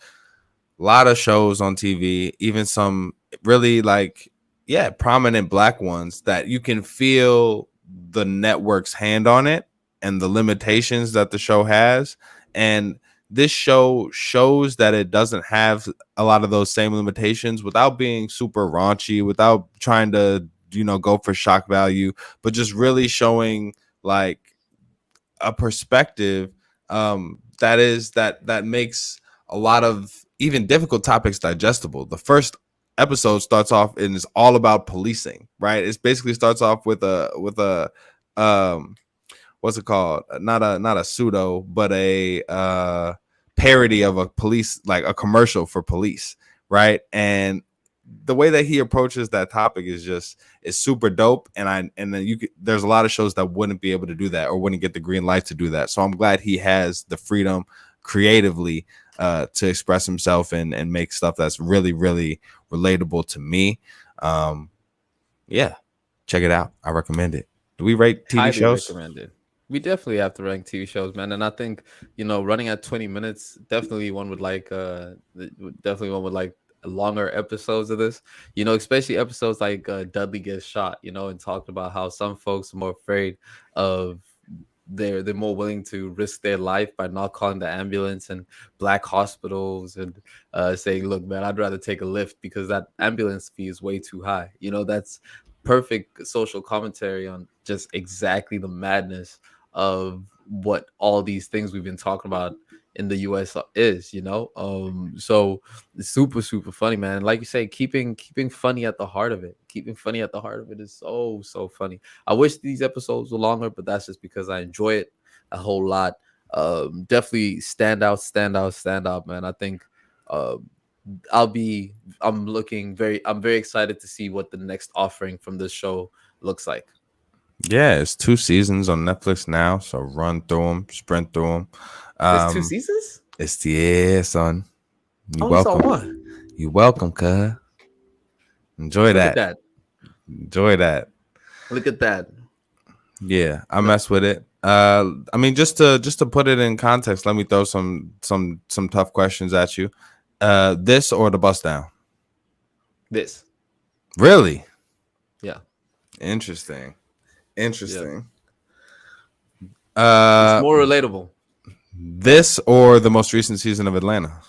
a lot of shows on TV, even some really like, yeah, prominent black ones that you can feel the network's hand on it and the limitations that the show has. And this show shows that it doesn't have a lot of those same limitations without being super raunchy, without trying to, you know, go for shock value, but just really showing like a perspective that makes a lot of even difficult topics digestible. The first episode starts off and is all about policing, right? It basically starts off with a what's it called? Not a pseudo, but a parody of a police, like a commercial for police, right? And the way that he approaches that topic is super dope. And then there's a lot of shows that wouldn't be able to do that or wouldn't get the green light to do that. So I'm glad he has the freedom creatively to express himself and make stuff that's really, really relatable to me. Yeah, check it out. I recommend it. Do we rate TV shows? Recommended. We definitely have to rank TV shows, man. And I think, you know, running at 20 minutes, definitely one would like longer episodes of this, you know, especially episodes like Dudley Gets Shot, you know, and talked about how some folks are more afraid of they're more willing to risk their life by not calling the ambulance, and black hospitals and saying, look, man, I'd rather take a lift because that ambulance fee is way too high. You know, that's perfect social commentary on just exactly the madness of what all these things we've been talking about in the US is, you know. So it's super funny, man. Like you say, keeping funny at the heart of it. Keeping funny at the heart of it is so funny. I wish these episodes were longer, but that's just because I enjoy it a whole lot. Definitely stand out, man. I think I'm very excited to see what the next offering from this show looks like. Yeah, it's 2 seasons on Netflix now, so run through them, sprint through them. It's 2 seasons? It's son. You only welcome. saw one. You welcome, cuz. Enjoy Look that. at that. Enjoy that. Look at that. Yeah, I mess with it. I mean, just to put it in context, let me throw some tough questions at you. This or the bust down? This. Really? Yeah. Interesting. Yeah. It's more relatable. This or the most recent season of Atlanta?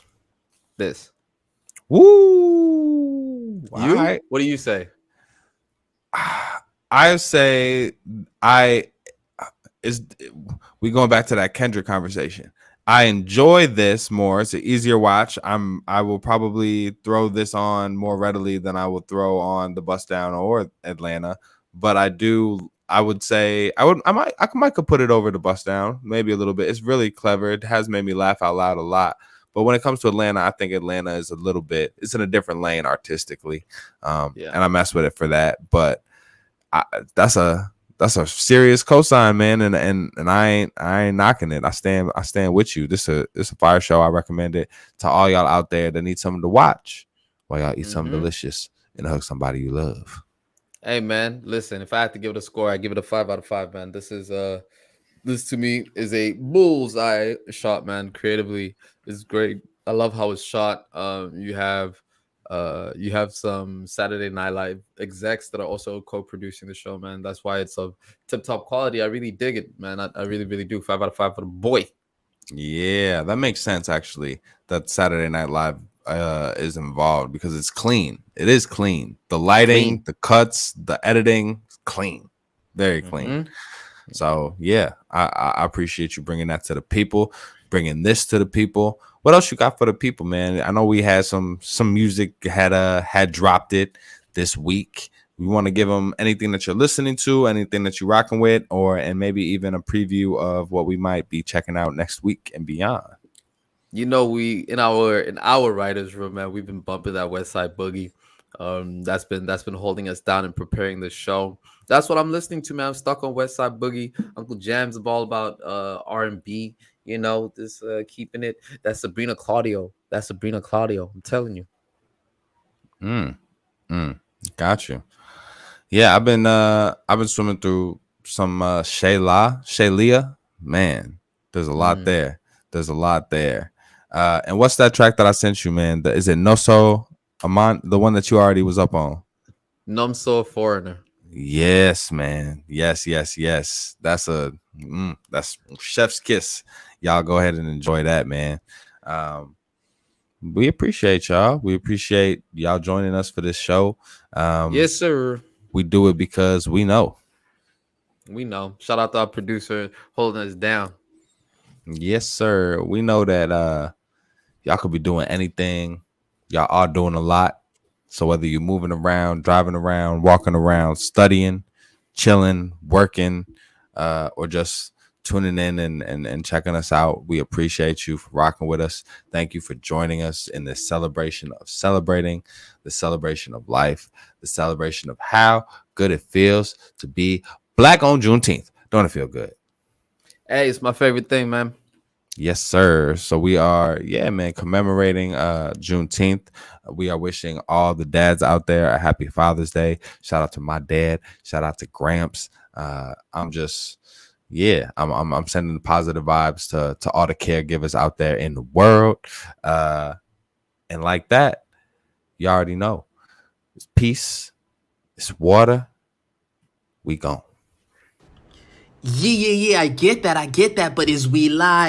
This. Woo! You? Right. What do you say? I say we going back to that Kendrick conversation. I enjoy this more. It's an easier watch. I will probably throw this on more readily than I will throw on the Bust Down or Atlanta. But I would say I might could put it over to Bust Down, maybe a little bit. It's really clever. It has made me laugh out loud a lot. But when it comes to Atlanta, I think Atlanta is it's in a different lane artistically. And I mess with it for that. But I, that's a serious cosign, man, and I ain't knocking it. I stand with you. This a fire show. I recommend it to all y'all out there that need something to watch while y'all eat something delicious and hug somebody you love. Hey man, listen, if I had to give it a score, I give it a 5 out of 5, man. This to me is a bullseye shot, man. Creatively, it's great. I love how it's shot. You have some Saturday Night Live execs that are also co-producing the show, man. That's why it's of tip-top quality. I really dig it, man. I really, really do. 5 out of 5 for the boy. Yeah, that makes sense actually. That Saturday Night Live is involved because it's clean. It is clean. The lighting, the cuts, the editing, clean, very clean. So yeah, I appreciate you bringing that to the people, bringing this to the people. What else you got for the people, man? I know we had some music had dropped it this week. We want to give them anything that you're listening to, anything that you're rocking with, and maybe even a preview of what we might be checking out next week and beyond. You know, we in our writers' room, man, we've been bumping that West Side Boogie. That's been holding us down and preparing the show. That's what I'm listening to, man. I'm stuck on West Side Boogie. Uncle Jam's all about R&B. You know, this keeping it. That's Sabrina Claudio. I'm telling you. Got you. Yeah, I've been swimming through some Shaylia. Man, there's a lot there. There's a lot there. And what's that track that I sent you, man? Is it No So Amon, the one that you already was up on? Numb So Foreigner. Yes, man. Yes. That's that's chef's kiss. Y'all go ahead and enjoy that, man. We appreciate y'all. We appreciate y'all joining us for this show. Yes, sir. We do it because we know. We know. Shout out to our producer holding us down. Yes, sir. We know that y'all could be doing anything. Y'all are doing a lot. So whether you're moving around, driving around, walking around, studying, chilling, working, or just tuning in and checking us out, we appreciate you for rocking with us. Thank you for joining us in this celebration of celebrating, the celebration of life, the celebration of how good it feels to be Black on Juneteenth. Don't it feel good? Hey, it's my favorite thing, man. Yes, sir. So we are, commemorating Juneteenth. We are wishing all the dads out there a happy Father's Day. Shout out to my dad. Shout out to Gramps. I'm sending positive vibes to all the caregivers out there in the world. And like that, you already know. It's peace. It's water. We gone. Yeah, I get that, but is we live?